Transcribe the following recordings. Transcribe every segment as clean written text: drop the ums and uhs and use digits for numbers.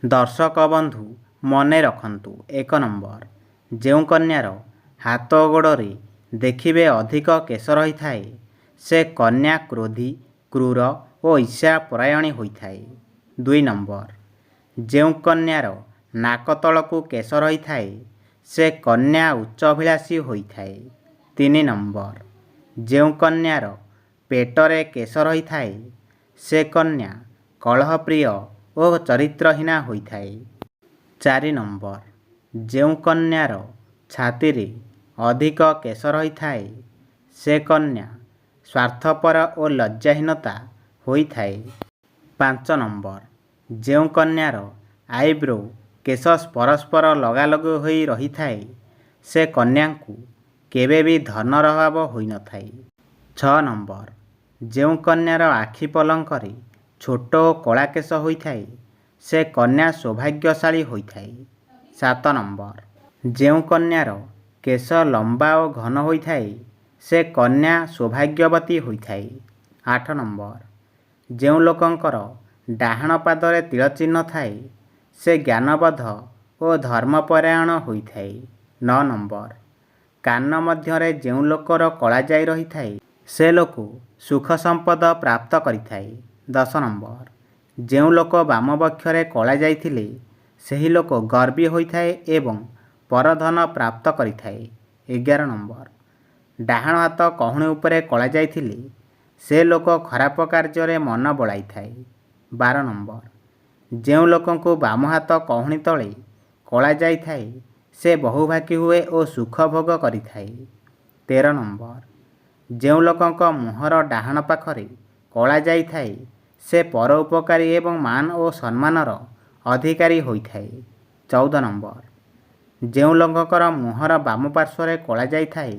ଦର୍ଶକ ବନ୍ଧୁ ମନେ ରଖନ୍ତୁ। 1 ନମ୍ବର, ଯେଉଁ କନ୍ୟାର ହାତ ଗୋଡ଼ରେ ଦେଖିବେ ଅଧିକ କେଶ ରହିଥାଏ, ସେ କନ୍ୟା କ୍ରୋଧୀ, କ୍ରୂର ଓ ଈର୍ଷାପରାୟଣୀ ହୋଇଥାଏ। 2 ନମ୍ବର, ଯେଉଁ କନ୍ୟାର ନାକ ତଳକୁ କେଶ ରହିଥାଏ, ସେ କନ୍ୟା ଉଚ୍ଚାଭିଳାଷୀ ହୋଇଥାଏ। 3 ନମ୍ବର, ଯେଉଁ କନ୍ୟାର ପେଟରେ କେଶ ରହିଥାଏ, ସେ କନ୍ୟା କଳହପ୍ରିୟ ଓ ଚରିତ୍ରହୀନା ହୋଇଥାଏ। 4 ନମ୍ବର, ଯେଉଁ କନ୍ୟାର ଛାତିରେ ଅଧିକ କେଶ ରହିଥାଏ, ସେ କନ୍ୟା ସ୍ୱାର୍ଥପର ଓ ଲଜ୍ଜାହୀନତା ହୋଇଥାଏ। 5 ନମ୍ବର, ଯେଉଁ କନ୍ୟାର ଆଇବ୍ରୋ କେଶ ପରସ୍ପର ଲଗାଲଗି ହୋଇ ରହିଥାଏ, ସେ କନ୍ୟାଙ୍କୁ କେବେ ବି ଧନର ଅଭାବ ହୋଇନଥାଏ। 6 ନମ୍ବର, ଯେଉଁ କନ୍ୟାର ଆଖି ପଲକରେ ଛୋଟ ଓ କଳା କେଶ ହୋଇଥାଏ, ସେ କନ୍ୟା ସୌଭାଗ୍ୟଶାଳୀ ହୋଇଥାଏ। 7 ନମ୍ବର, ଯେଉଁ କନ୍ୟାର କେଶ ଲମ୍ବା ଓ ଘନ ହୋଇଥାଏ, ସେ କନ୍ୟା ସୌଭାଗ୍ୟବତୀ ହୋଇଥାଏ। 8 ନମ୍ବର, ଯେଉଁ ଲୋକଙ୍କର ଡାହାଣ ପାଦରେ ତିଳ ଚିହ୍ନ ଥାଏ, ସେ ଜ୍ଞାନବୋଧ ଓ ଧର୍ମପରାୟଣ ହୋଇଥାଏ। 9 ନମ୍ବର, କାନ ମଧ୍ୟରେ ଯେଉଁ ଲୋକର କଳାଜାଇ ରହିଥାଏ, ସେ ଲୋକ ସୁଖ ସମ୍ପଦ ପ୍ରାପ୍ତ କରିଥାଏ। 10 ନମ୍ବର, ଯେଉଁ ଲୋକ ବାମ ବକ୍ଷରେ କଳାଜାଇ ଥିଲେ, ସେହି ଲୋକ ଗର୍ବୀ ହୋଇଥାଏ ଏବଂ ପରଧନ ପ୍ରାପ୍ତ କରିଥାଏ। 11 ନମ୍ବର, ଡାହାଣ ହାତ କହୁଣି ଉପରେ କଳାଜାଇ ଥିଲେ, ସେ ଲୋକ ଖରାପ କାର୍ଯ୍ୟରେ ମନ ବଳାଇଥାଏ। 12 ନମ୍ବର, ଯେଉଁ ଲୋକଙ୍କୁ ବାମ ହାତ କହୁଣି ତଳେ କଳାଜାଇ ଥାଏ, ସେ ବହୁଭାଗୀ ହୁଏ ଓ ସୁଖ ଭୋଗ କରିଥାଏ। 13 ନମ୍ବର, ଯେଉଁ ଲୋକଙ୍କ ମୁହଁର ଡାହାଣ ପାଖରେ କଳାଜାଇ ଥାଏ, ସେ ପରୋପକାରୀ ଏବଂ ମାନ ଓ ସମ୍ମାନର ଅଧିକାରୀ ହୋଇଥାଏ। 14 ନମ୍ବର, ଯେଉଁ ଲୋକଙ୍କର ମୁହଁର ବାମ ପାର୍ଶ୍ୱରେ କଳାଜାଇ ଥାଏ,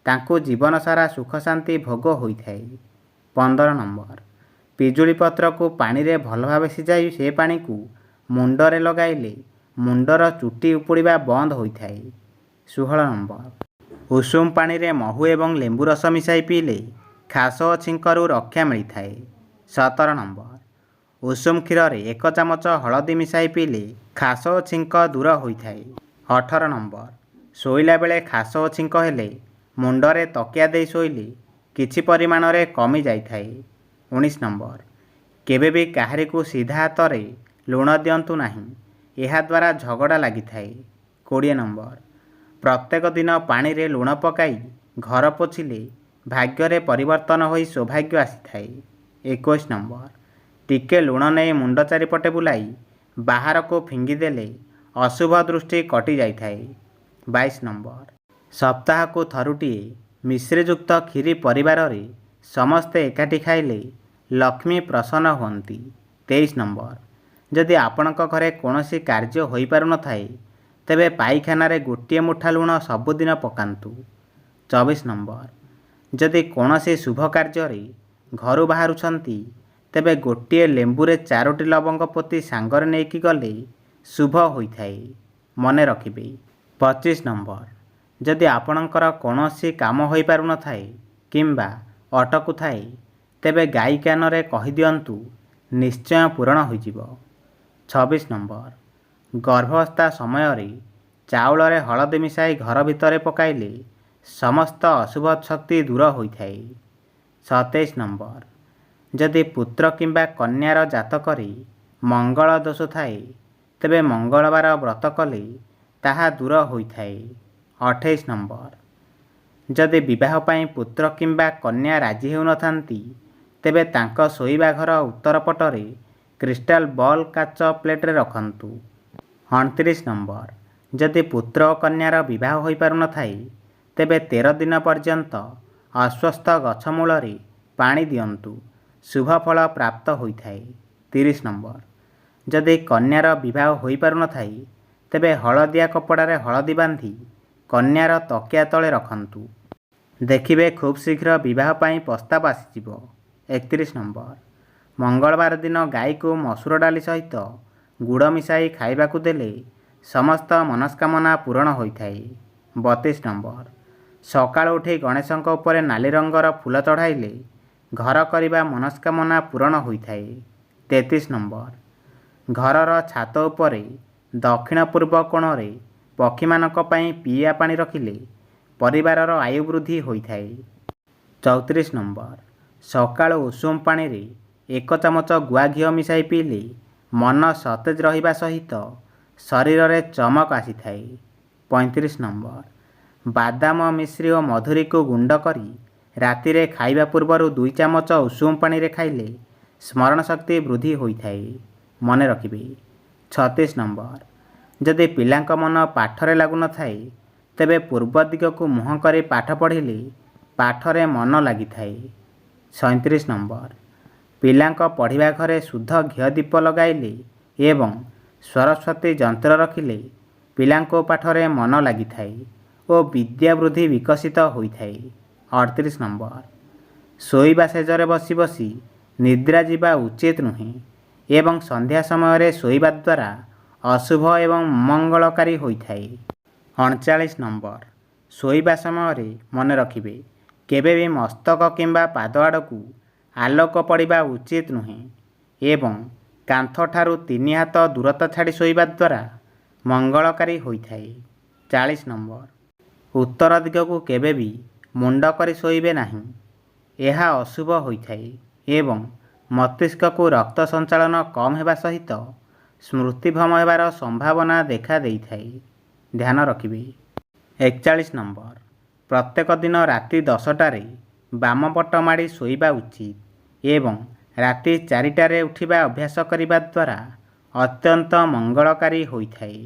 ତାଙ୍କୁ ଜୀବନସାରା ସୁଖ ଶାନ୍ତି ଭୋଗ ହୋଇଥାଏ। 15 ନମ୍ବର, ପିଜୁଳି ପତ୍ରକୁ ପାଣିରେ ଭଲ ଭାବେ ସିଝାଇ ସେ ପାଣିକୁ ମୁଣ୍ଡରେ ଲଗାଇଲେ ମୁଣ୍ଡର ଚୁଟି ଉପୁଡ଼ିବା ବନ୍ଦ ହୋଇଥାଏ। 16 ନମ୍ବର, ଉଷୁମ ପାଣିରେ ମହୁ ଏବଂ ଲେମ୍ବୁ ରସ ମିଶାଇ ପିଇଲେ ଖାସ ଓ ଛିଙ୍କରୁ ରକ୍ଷା ମିଳିଥାଏ। 17 ନମ୍ବର, ଉଷୁମ କ୍ଷୀରରେ 1 ଚାମଚ ହଳଦୀ ମିଶାଇ ପିଇଲେ ଖାସ ଓ ଛିଙ୍କ ଦୂର ହୋଇଥାଏ। 18 ନମ୍ବର, ଶୋଇଲା ବେଳେ ଖାସ ଓ ଛିଙ୍କ ହେଲେ ମୁଣ୍ଡରେ ତକିଆ ଦେଇ ଶୋଇଲେ କିଛି ପରିମାଣରେ କମି ଯାଇଥାଏ। 19 ନମ୍ବର, କେବେ ବି କାହାରିକୁ ସିଧା ହାତରେ ଲୁଣ ଦିଅନ୍ତୁ ନାହିଁ, ଏହାଦ୍ୱାରା ଝଗଡ଼ା ଲାଗିଥାଏ। 20 ନମ୍ବର, ପ୍ରତ୍ୟେକ ଦିନ ପାଣିରେ ଲୁଣ ପକାଇ ଘର ପୋଛିଲେ ଭାଗ୍ୟରେ ପରିବର୍ତ୍ତନ ହୋଇ ସୌଭାଗ୍ୟ ଆସିଥାଏ। 21 ନମ୍ବର, ଟିକେ ଲୁଣ ନେଇ ମୁଣ୍ଡ ଚାରିପଟେ ବୁଲାଇ ବାହାରକୁ ଫିଙ୍ଗିଦେଲେ ଅଶୁଭ ଦୃଷ୍ଟି କଟି ଯାଇଥାଏ। 22 ନମ୍ବର, ସପ୍ତାହକୁ ଥରୁଟିଏ ମିଶ୍ରିଯୁକ୍ତ କ୍ଷୀରି ପରିବାରରେ ସମସ୍ତେ ଏକାଠି ଖାଇଲେ ଲକ୍ଷ୍ମୀ ପ୍ରସନ୍ନ ହୁଅନ୍ତି। 23 ନମ୍ବର, ଯଦି ଆପଣଙ୍କ ଘରେ କୌଣସି କାର୍ଯ୍ୟ ହୋଇପାରୁନଥାଏ, ତେବେ ପାଇଖାନାରେ ଗୋଟିଏ ମୁଠା ଲୁଣ ସବୁଦିନ ପକାନ୍ତୁ। 24 ନମ୍ବର, ଯଦି କୌଣସି ଶୁଭ କାର୍ଯ୍ୟରେ ଘରୁ ବାହାରୁଛନ୍ତି, ତେବେ ଗୋଟିଏ ଲେମ୍ବୁରେ 4ଟି ଲବଙ୍ଗ ପୋତି ସାଙ୍ଗରେ ନେଇକି ଗଲେ ଶୁଭ ହୋଇଥାଏ। ମନେ ରଖିବେ। 25 ନମ୍ବର, ଯଦି ଆପଣଙ୍କର କୌଣସି କାମ ହୋଇପାରୁନଥାଏ କିମ୍ବା ଅଟକୁଥାଏ, ତେବେ ଗାଈ କାନରେ କହିଦିଅନ୍ତୁ, ନିଶ୍ଚୟ ପୂରଣ ହୋଇଯିବ। 26 ନମ୍ବର, ଗର୍ଭାବସ୍ଥା ସମୟରେ ଚାଉଳରେ ହଳଦୀ ମିଶାଇ ଘର ଭିତରେ ପକାଇଲେ ସମସ୍ତ ଅଶୁଭ ଶକ୍ତି ଦୂର ହୋଇଥାଏ। 27 ନମ୍ବର, ଯଦି ପୁତ୍ର କିମ୍ବା କନ୍ୟାର ଜାତକରେ ମଙ୍ଗଳ ଦୋଷ ଥାଏ, ତେବେ ମଙ୍ଗଳବାର ବ୍ରତ କଲେ ତାହା ଦୂର ହୋଇଥାଏ। 28 ନମ୍ବର, ଯଦି ବିବାହ ପାଇଁ ପୁତ୍ର କିମ୍ବା କନ୍ୟା ରାଜି ହେଉନଥାନ୍ତି, ତେବେ ତାଙ୍କ ଶୋଇବା ଘର ଉତ୍ତର ପଟରେ କ୍ରିଷ୍ଟାଲ ବଲ୍ କାଚ ପ୍ଲେଟରେ ରଖନ୍ତୁ। 29 ନମ୍ବର, ଯଦି ପୁତ୍ର ଓ କନ୍ୟାର ବିବାହ ହୋଇପାରୁନଥାଏ, ତେବେ 13 ଦିନ ପର୍ଯ୍ୟନ୍ତ ଅଶ୍ୱତ୍ଥ ଗଛ ମୂଳରେ ପାଣି ଦିଅନ୍ତୁ, ଶୁଭ ଫଳ ପ୍ରାପ୍ତ ହୋଇଥାଏ। 30 ନମ୍ବର, ଯଦି କନ୍ୟାର ବିବାହ ହୋଇପାରୁନଥାଏ, ତେବେ ହଳଦିଆ କପଡ଼ାରେ ହଳଦୀ ବାନ୍ଧି କନ୍ୟାର ତକିଆ ତଳେ ରଖନ୍ତୁ। ଦେଖିବେ ଖୁବ୍ ଶୀଘ୍ର ବିବାହ ପାଇଁ ପ୍ରସ୍ତାବ ଆସିଯିବ। 31 ନମ୍ବର, ମଙ୍ଗଳବାର ଦିନ ଗାଈକୁ ମସୁର ଡାଲି ସହିତ ଗୁଡ଼ ମିଶାଇ ଖାଇବାକୁ ଦେଲେ ସମସ୍ତ ମନସ୍କାମନା ପୂରଣ ହୋଇଥାଏ। 32 ନମ୍ବର, ସକାଳୁ ଉଠି ଗଣେଶଙ୍କ ଉପରେ ନାଲି ରଙ୍ଗର ଫୁଲ ଚଢ଼ାଇଲେ ଘର କରିବା ମନସ୍କାମନା ପୂରଣ ହୋଇଥାଏ। 33 ନମ୍ବର, ଘରର ଛାତ ଉପରେ ଦକ୍ଷିଣ ପୂର୍ବ କୋଣରେ ପକ୍ଷୀମାନଙ୍କ ପାଇଁ ପିଇବା ପାଣି ରଖିଲେ ପରିବାରର ଆୟୁ ବୃଦ୍ଧି ହୋଇଥାଏ। 34 ନମ୍ବର, ସକାଳୁ ଉଷୁମ ପାଣିରେ 1 ଚାମଚ ଗୁଆ ଘିଅ ମିଶାଇ ପିଇଲେ ମନ ସତେଜ ରହିବା ସହିତ ଶରୀରରେ ଚମକ ଆସିଥାଏ। 35 ନମ୍ବର, ବାଦାମ ମିଶ୍ରି ଓ ମଧୁରୀକୁ ଗୁଣ୍ଡ କରି ରାତିରେ ଖାଇବା ପୂର୍ବରୁ 2 ଚାମଚ ଉଷୁମ ପାଣିରେ ଖାଇଲେ ସ୍ମରଣ ଶକ୍ତି ବୃଦ୍ଧି ହୋଇଥାଏ। ମନେ ରଖିବେ। 36 ନମ୍ବର, ଯଦି ପିଲାଙ୍କ ମନ ପାଠରେ ଲାଗୁନଥାଏ ତେବେ ପୂର୍ବ ଦିଗକୁ ମୁହଁ କରି ପାଠ ପଢ଼ିଲେ ପାଠରେ ମନ ଲାଗିଥାଏ। 37 ନମ୍ବର, ପିଲାଙ୍କ ପଢ଼ିବା ଘରେ ଶୁଦ୍ଧ ଘିଅ ଦୀପ ଲଗାଇଲେ ଏବଂ ସରସ୍ୱତୀ ଯନ୍ତ୍ର ରଖିଲେ ପିଲାଙ୍କ ପାଠରେ ମନ ଲାଗିଥାଏ ଓ ବିଦ୍ୟା ବୃଦ୍ଧି ବିକଶିତ ହୋଇଥାଏ। 38 ନମ୍ବର, ଶୋଇବା ଶେଯରେ ବସି ବସି ନିଦ୍ରା ଯିବା ଉଚିତ ନୁହେଁ ଏବଂ ସନ୍ଧ୍ୟା ସମୟରେ ଶୋଇବା ଦ୍ୱାରା ଅଶୁଭ ଏବଂ ଅମଙ୍ଗଳକାରୀ ହୋଇଥାଏ। 39 ନମ୍ବର, ଶୋଇବା ସମୟରେ ମନେ ରଖିବେ କେବେ ବି ମସ୍ତକ କିମ୍ବା ପାଦ ଆଡ଼କୁ ଆଲୋକ ପଡ଼ିବା ଉଚିତ ନୁହେଁ ଏବଂ କାନ୍ଥଠାରୁ 3 ହାତ ଦୂରତା ଛାଡ଼ି ଶୋଇବା ଦ୍ୱାରା ମଙ୍ଗଳକାରୀ ହୋଇଥାଏ। 40 ନମ୍ବର, ଉତ୍ତର ଦିଗକୁ କେବେ ବି ମୁଣ୍ଡ କରି ଶୋଇବେ ନାହିଁ। ଏହା ଅଶୁଭ ହୋଇଥାଏ ଏବଂ ମସ୍ତିଷ୍କକୁ ରକ୍ତ ସଞ୍ଚାଳନ କମ୍ ହେବା ସହିତ ସ୍ମୃତିଭ୍ରମ ହେବାର ସମ୍ଭାବନା ଦେଖା ଦେଇଥାଏ। ଧ୍ୟାନ ରଖିବେ। 41 ନମ୍ବର, ପ୍ରତ୍ୟେକ ଦିନ ରାତି 10ଟାରେ ବାମ ପଟ ମାଡ଼ି ଶୋଇବା ଉଚିତ ଏବଂ ରାତି 4ଟାରେ ଉଠିବା ଅଭ୍ୟାସ କରିବା ଦ୍ୱାରା ଅତ୍ୟନ୍ତ ମଙ୍ଗଳକାରୀ ହୋଇଥାଏ।